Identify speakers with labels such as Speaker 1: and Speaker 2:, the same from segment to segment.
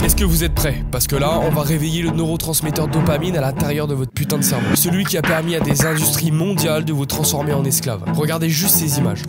Speaker 1: Est-ce que vous êtes prêts? Parce que là, on va réveiller le neurotransmetteur dopamine à l'intérieur de votre putain de cerveau. Celui qui a permis à des industries mondiales de vous transformer en esclaves. Regardez juste ces images.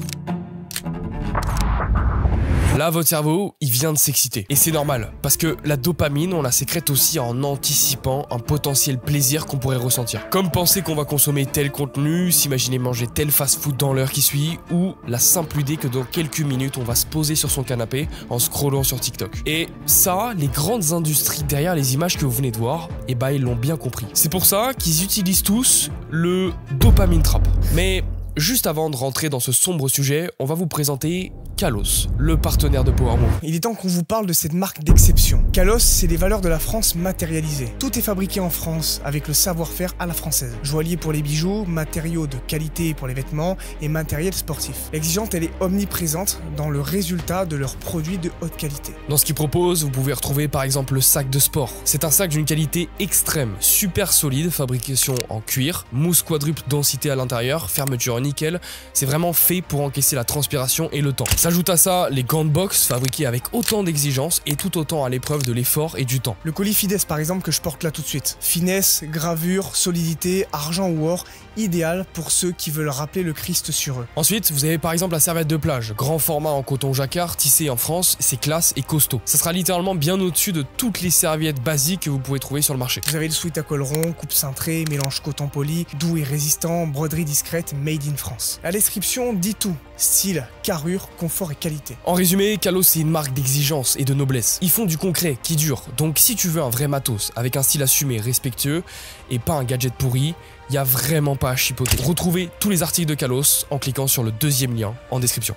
Speaker 1: Là, votre cerveau, il vient de s'exciter. Et c'est normal, parce que la dopamine, on la sécrète aussi en anticipant un potentiel plaisir qu'on pourrait ressentir. Comme penser qu'on va consommer tel contenu, s'imaginer manger tel fast-food dans l'heure qui suit, ou la simple idée que dans quelques minutes, on va se poser sur son canapé en scrollant sur TikTok. Et ça, les grandes industries derrière les images que vous venez de voir, eh ben, ils l'ont bien compris. C'est pour ça qu'ils utilisent tous le dopamine trap. Mais juste avant de rentrer dans ce sombre sujet, on va vous présenter Kalos, le partenaire de Power Move.
Speaker 2: Il est temps qu'on vous parle de cette marque d'exception. Kalos, c'est les valeurs de la France matérialisées. Tout est fabriqué en France, avec le savoir-faire à la française. Joaillier pour les bijoux, matériaux de qualité pour les vêtements et matériel sportif. L'exigence, elle est omniprésente dans le résultat de leurs produits de haute qualité.
Speaker 1: Dans ce qu'ils proposent, vous pouvez retrouver par exemple le sac de sport. C'est un sac d'une qualité extrême, super solide, fabrication en cuir, mousse quadruple densité à l'intérieur, fermeture nickel. C'est vraiment fait pour encaisser la transpiration et le temps. S'ajoute à ça les gants de boxe fabriqués avec autant d'exigences et tout autant à l'épreuve de l'effort et du temps.
Speaker 2: Le colis Fides par exemple que je porte là tout de suite. Finesse, gravure, solidité, argent ou or, idéal pour ceux qui veulent rappeler le Christ sur eux.
Speaker 1: Ensuite, vous avez par exemple la serviette de plage, grand format en coton jacquard, tissé en France, c'est classe et costaud. Ça sera littéralement bien au-dessus de toutes les serviettes basiques que vous pouvez trouver sur le marché.
Speaker 2: Vous avez le sweat à col rond, coupe cintrée, mélange coton poli, doux et résistant, broderie discrète, made in France. La description dit tout. Style, carrure, confort et qualité.
Speaker 1: En résumé, Kalos c'est une marque d'exigence et de noblesse. Ils font du concret qui dure. Donc si tu veux un vrai matos avec un style assumé, respectueux et pas un gadget pourri, il n'y a vraiment pas à chipoter. Retrouvez tous les articles de Kalos en cliquant sur le deuxième lien en description.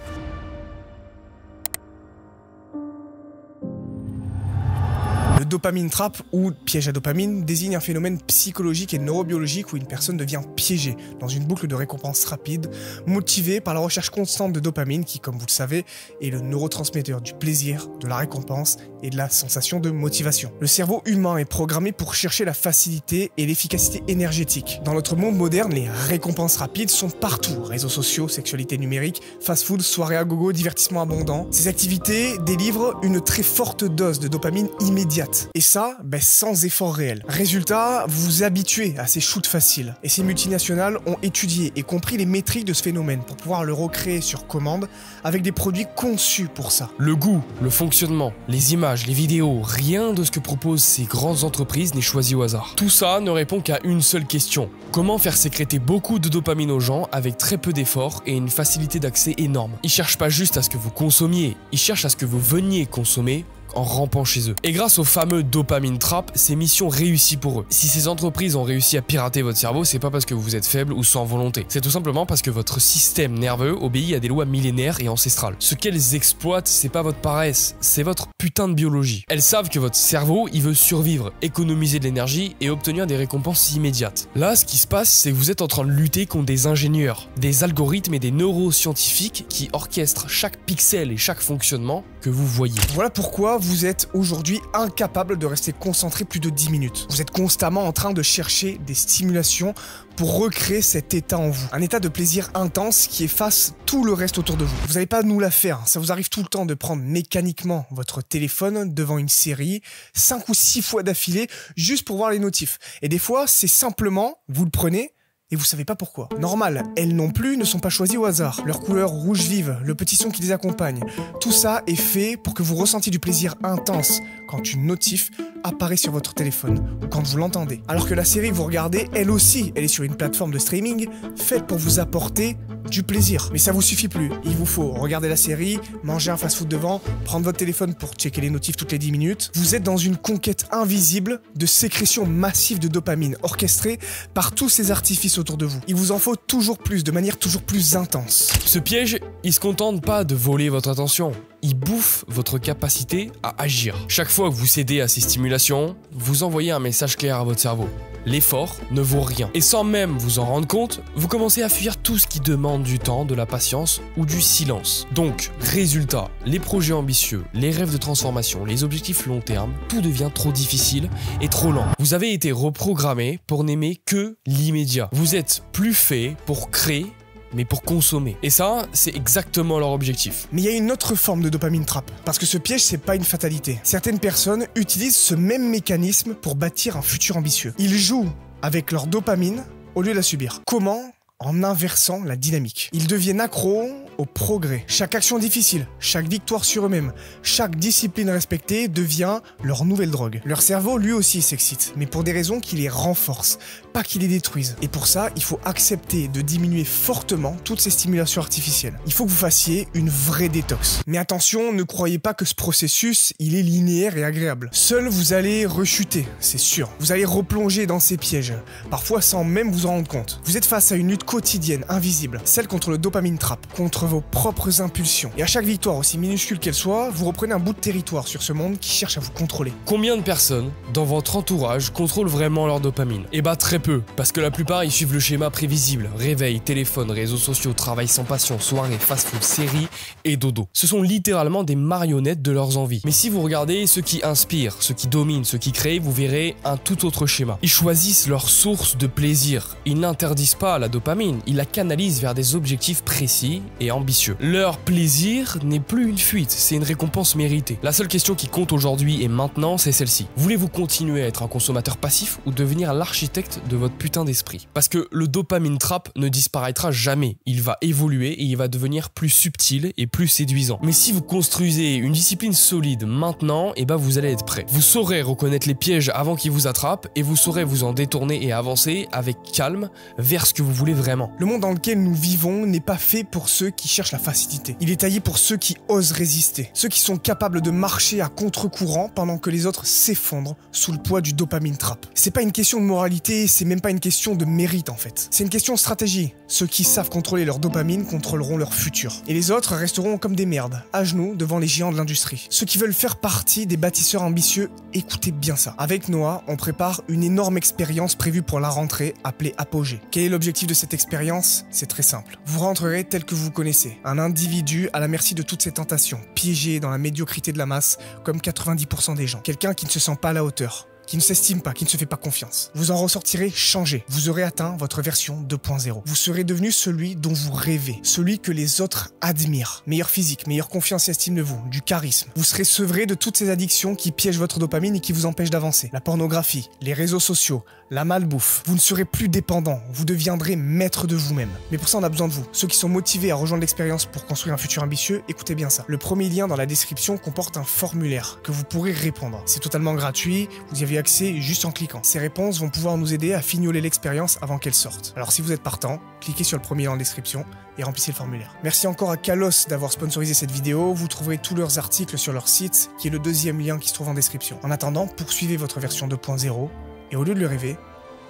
Speaker 2: Le dopamine trap ou piège à dopamine désigne un phénomène psychologique et neurobiologique où une personne devient piégée dans une boucle de récompense rapide, motivée par la recherche constante de dopamine qui, comme vous le savez, est le neurotransmetteur du plaisir, de la récompense et de la sensation de motivation. Le cerveau humain est programmé pour chercher la facilité et l'efficacité énergétique. Dans notre monde moderne, les récompenses rapides sont partout. Réseaux sociaux, sexualité numérique, fast-food, soirées à gogo, divertissement abondant. Ces activités délivrent une très forte dose de dopamine immédiate. Et ça, sans effort réel. Résultat, vous vous habituez à ces shoots faciles. Et ces multinationales ont étudié et compris les métriques de ce phénomène pour pouvoir le recréer sur commande avec des produits conçus pour ça.
Speaker 1: Le goût, le fonctionnement, les images, les vidéos, rien de ce que proposent ces grandes entreprises n'est choisi au hasard. Tout ça ne répond qu'à une seule question. Comment faire sécréter beaucoup de dopamine aux gens avec très peu d'efforts et une facilité d'accès énorme? Ils cherchent pas juste à ce que vous consommiez, ils cherchent à ce que vous veniez consommer en rampant chez eux. Et grâce au fameux dopamine trap, ces missions réussissent pour eux. Si ces entreprises ont réussi à pirater votre cerveau, c'est pas parce que vous êtes faible ou sans volonté. C'est tout simplement parce que votre système nerveux obéit à des lois millénaires et ancestrales. Ce qu'elles exploitent, c'est pas votre paresse, c'est votre putain de biologie. Elles savent que votre cerveau, il veut survivre, économiser de l'énergie et obtenir des récompenses immédiates. Là, ce qui se passe, c'est que vous êtes en train de lutter contre des ingénieurs, des algorithmes et des neuroscientifiques qui orchestrent chaque pixel et chaque fonctionnement que vous voyez.
Speaker 2: Voilà pourquoi vous êtes aujourd'hui incapable de rester concentré plus de 10 minutes. Vous êtes constamment en train de chercher des stimulations pour recréer cet état en vous. Un état de plaisir intense qui efface tout le reste autour de vous. Vous n'allez pas nous la faire. Ça vous arrive tout le temps de prendre mécaniquement votre téléphone devant une série 5 ou 6 fois d'affilée juste pour voir les notifs. Et des fois, c'est simplement, vous le prenez, et vous savez pas pourquoi. Normal, elles non plus ne sont pas choisies au hasard. Leur couleur rouge vive, le petit son qui les accompagne, tout ça est fait pour que vous ressentiez du plaisir intense quand une notif apparaît sur votre téléphone ou quand vous l'entendez. Alors que la série que vous regardez, elle aussi, elle est sur une plateforme de streaming faite pour vous apporter du plaisir. Mais ça vous suffit plus. Il vous faut regarder la série, manger un fast-food devant, prendre votre téléphone pour checker les notifs toutes les 10 minutes. Vous êtes dans une conquête invisible de sécrétion massive de dopamine orchestrée par tous ces artifices autour de vous. Il vous en faut toujours plus, de manière toujours plus intense.
Speaker 1: Ce piège, il se contente pas de voler votre attention. Il bouffe votre capacité à agir. Chaque fois que vous cédez à ces stimulations, vous envoyez un message clair à votre cerveau. L'effort ne vaut rien. Et sans même vous en rendre compte, vous commencez à fuir tout ce qui demande du temps, de la patience ou du silence. Donc, résultat, les projets ambitieux, les rêves de transformation, les objectifs long terme, tout devient trop difficile et trop lent. Vous avez été reprogrammé pour n'aimer que l'immédiat. Vous êtes plus fait pour créer mais pour consommer. Et ça, c'est exactement leur objectif.
Speaker 2: Mais il y a une autre forme de dopamine trap, parce que ce piège, c'est pas une fatalité. Certaines personnes utilisent ce même mécanisme pour bâtir un futur ambitieux. Ils jouent avec leur dopamine au lieu de la subir. Comment ? En inversant la dynamique. Ils deviennent accros au progrès. Chaque action difficile, chaque victoire sur eux-mêmes, chaque discipline respectée devient leur nouvelle drogue. Leur cerveau, lui aussi, s'excite, mais pour des raisons qui les renforcent, pas qui les détruisent. Et pour ça, il faut accepter de diminuer fortement toutes ces stimulations artificielles. Il faut que vous fassiez une vraie détox. Mais attention, ne croyez pas que ce processus, il est linéaire et agréable. Seul, vous allez rechuter, c'est sûr. Vous allez replonger dans ces pièges, parfois sans même vous en rendre compte. Vous êtes face à une lutte quotidienne, invisible, celle contre le dopamine trap, contre vos propres impulsions. Et à chaque victoire, aussi minuscule qu'elle soit, vous reprenez un bout de territoire sur ce monde qui cherche à vous contrôler.
Speaker 1: Combien de personnes dans votre entourage contrôlent vraiment leur dopamine? Eh bah très peu, parce que la plupart ils suivent le schéma prévisible. Réveil, téléphone, réseaux sociaux, travail sans passion, soirée, fast-food, série et dodo. Ce sont littéralement des marionnettes de leurs envies. Mais si vous regardez ceux qui inspirent, ceux qui dominent, ceux qui créent, vous verrez un tout autre schéma. Ils choisissent leur source de plaisir. Ils n'interdisent pas la dopamine, ils la canalisent vers des objectifs précis et ambitieux. Leur plaisir n'est plus une fuite, c'est une récompense méritée. La seule question qui compte aujourd'hui et maintenant, c'est celle-ci. Voulez-vous continuer à être un consommateur passif ou devenir l'architecte de votre putain d'esprit? Parce que le dopamine trap ne disparaîtra jamais. Il va évoluer et il va devenir plus subtil et plus séduisant. Mais si vous construisez une discipline solide maintenant, et bah vous allez être prêt. Vous saurez reconnaître les pièges avant qu'ils vous attrapent et vous saurez vous en détourner et avancer avec calme vers ce que vous voulez vraiment.
Speaker 2: Le monde dans lequel nous vivons n'est pas fait pour ceux qui cherchent la facilité. Il est taillé pour ceux qui osent résister, ceux qui sont capables de marcher à contre-courant pendant que les autres s'effondrent sous le poids du dopamine trap. C'est pas une question de moralité, c'est même pas une question de mérite en fait. C'est une question de stratégie. Ceux qui savent contrôler leur dopamine contrôleront leur futur. Et les autres resteront comme des merdes, à genoux devant les géants de l'industrie. Ceux qui veulent faire partie des bâtisseurs ambitieux, écoutez bien ça. Avec Noah, on prépare une énorme expérience prévue pour la rentrée, appelée Apogée. Quel est l'objectif de cette expérience? C'est très simple. Vous rentrerez tel que vous connaissez. Un individu à la merci de toutes ces tentations, piégé dans la médiocrité de la masse, comme 90% des gens. Quelqu'un qui ne se sent pas à la hauteur, qui ne s'estime pas, qui ne se fait pas confiance. Vous en ressortirez changé. Vous aurez atteint votre version 2.0. Vous serez devenu celui dont vous rêvez, celui que les autres admirent. Meilleure physique, meilleure confiance et estime de vous, du charisme. Vous serez sevré de toutes ces addictions qui piègent votre dopamine et qui vous empêchent d'avancer. La pornographie, les réseaux sociaux, la malbouffe. Vous ne serez plus dépendant, vous deviendrez maître de vous-même. Mais pour ça, on a besoin de vous. Ceux qui sont motivés à rejoindre l'expérience pour construire un futur ambitieux, écoutez bien ça. Le premier lien dans la description comporte un formulaire que vous pourrez répondre. C'est totalement gratuit, vous y avez accès juste en cliquant. Ces réponses vont pouvoir nous aider à fignoler l'expérience avant qu'elle sorte. Alors si vous êtes partant, cliquez sur le premier lien en description et remplissez le formulaire. Merci encore à Kalos d'avoir sponsorisé cette vidéo. Vous trouverez tous leurs articles sur leur site, qui est le deuxième lien qui se trouve en description. En attendant, poursuivez votre version 2.0 et au lieu de le rêver,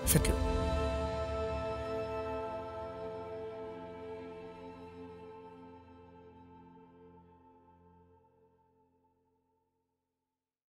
Speaker 2: faites-le.